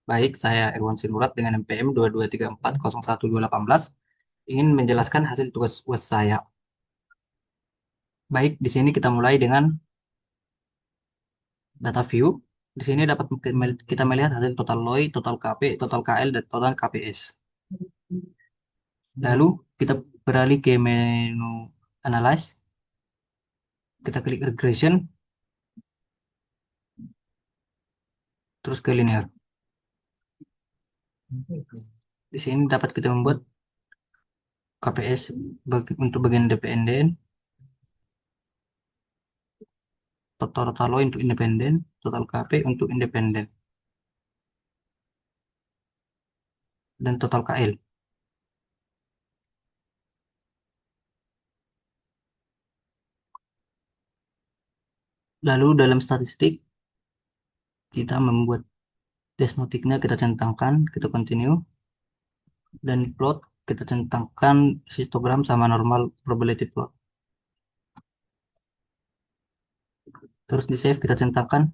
Baik, saya Irwan Sinurat dengan NPM 223401218 ingin menjelaskan hasil tugas UAS saya. Baik, di sini kita mulai dengan data view. Di sini dapat kita melihat hasil total LOI, total KP, total KL, dan total KPS. Lalu kita beralih ke menu Analyze. Kita klik Regression, terus ke Linear. Di sini dapat kita membuat KPS untuk bagian independen, total LOI untuk independen, total KP untuk independen, dan total KL. Lalu dalam statistik, kita membuat desmotiknya kita centangkan, kita continue, dan plot kita centangkan histogram sama normal probability plot. Terus di save kita centangkan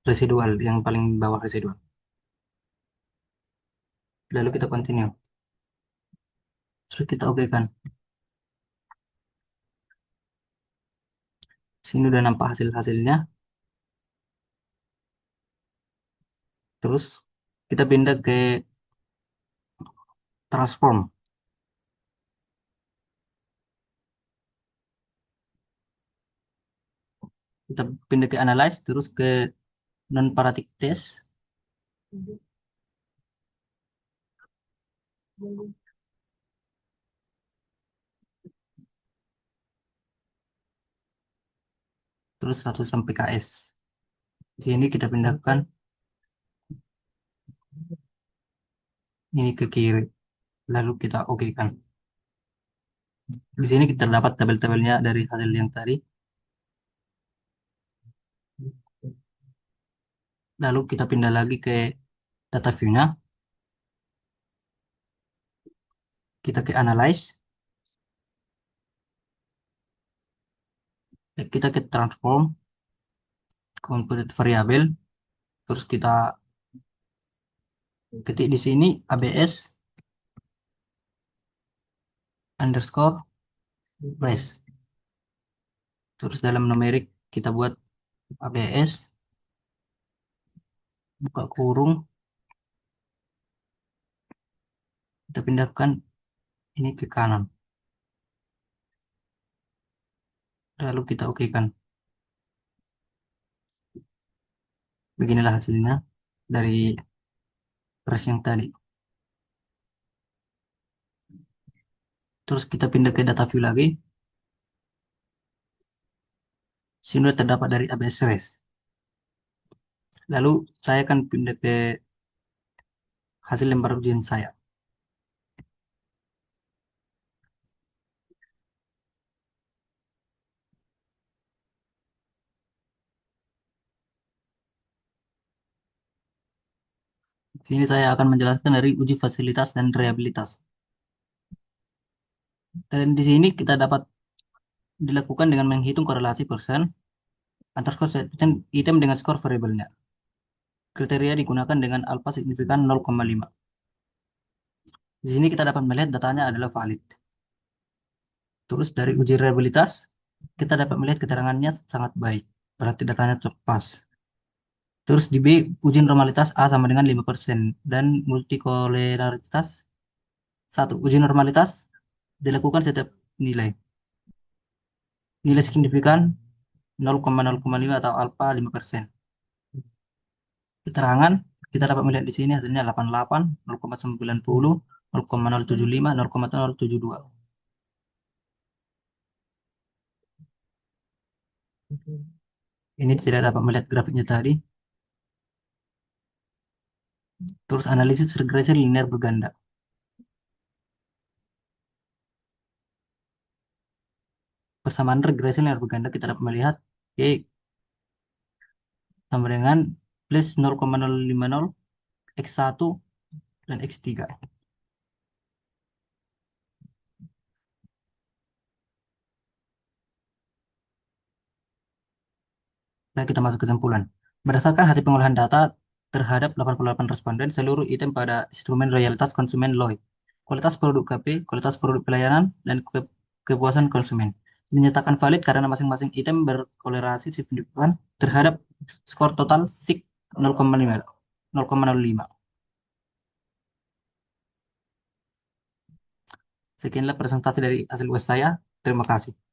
residual yang paling bawah residual. Lalu kita continue. Terus kita oke kan. Sini udah nampak hasil-hasilnya. Terus kita pindah ke transform. Kita pindah ke analyze, terus ke non parametric test. Terus 1 sampai KS. Di sini kita pindahkan ini ke kiri. Lalu kita oke kan. Di sini kita dapat tabel-tabelnya dari hasil yang tadi. Lalu kita pindah lagi ke data view-nya. Kita ke analyze. Kita ke transform, composite variable. Terus kita ketik di sini ABS underscore price. Terus dalam numerik kita buat ABS buka kurung. Kita pindahkan ini ke kanan. Lalu kita oke kan. Beginilah hasilnya dari press yang tadi. Terus kita pindah ke data view lagi. Sini sudah terdapat dari ABS race. Lalu saya akan pindah ke hasil lembar ujian saya. Sini saya akan menjelaskan dari uji fasilitas dan reliabilitas. Dan di sini kita dapat dilakukan dengan menghitung korelasi persen antar skor item dengan skor variabelnya. Kriteria digunakan dengan alfa signifikan 0,5. Di sini kita dapat melihat datanya adalah valid. Terus dari uji reliabilitas, kita dapat melihat keterangannya sangat baik. Berarti datanya pas. Terus di B, uji normalitas A sama dengan 5% dan multikoleritas 1. Uji normalitas dilakukan setiap nilai. Nilai signifikan 0,0,5 atau alfa 5%. Keterangan kita dapat melihat di sini hasilnya 88, 0,90, 0,075, 0,072. Ini tidak dapat melihat grafiknya tadi. Terus analisis regresi linear berganda. Persamaan regresi linear berganda kita dapat melihat Y sama dengan plus 0,050 X1 dan X3. Nah, kita masuk kesimpulan. Berdasarkan hasil pengolahan data terhadap 88 responden seluruh item pada instrumen loyalitas konsumen LOI, kualitas produk KP, kualitas produk pelayanan, dan kepuasan konsumen. Dinyatakan valid karena masing-masing item berkorelasi signifikan terhadap skor total SIG 0,5. 0,05. Sekianlah presentasi dari hasil web saya. Terima kasih.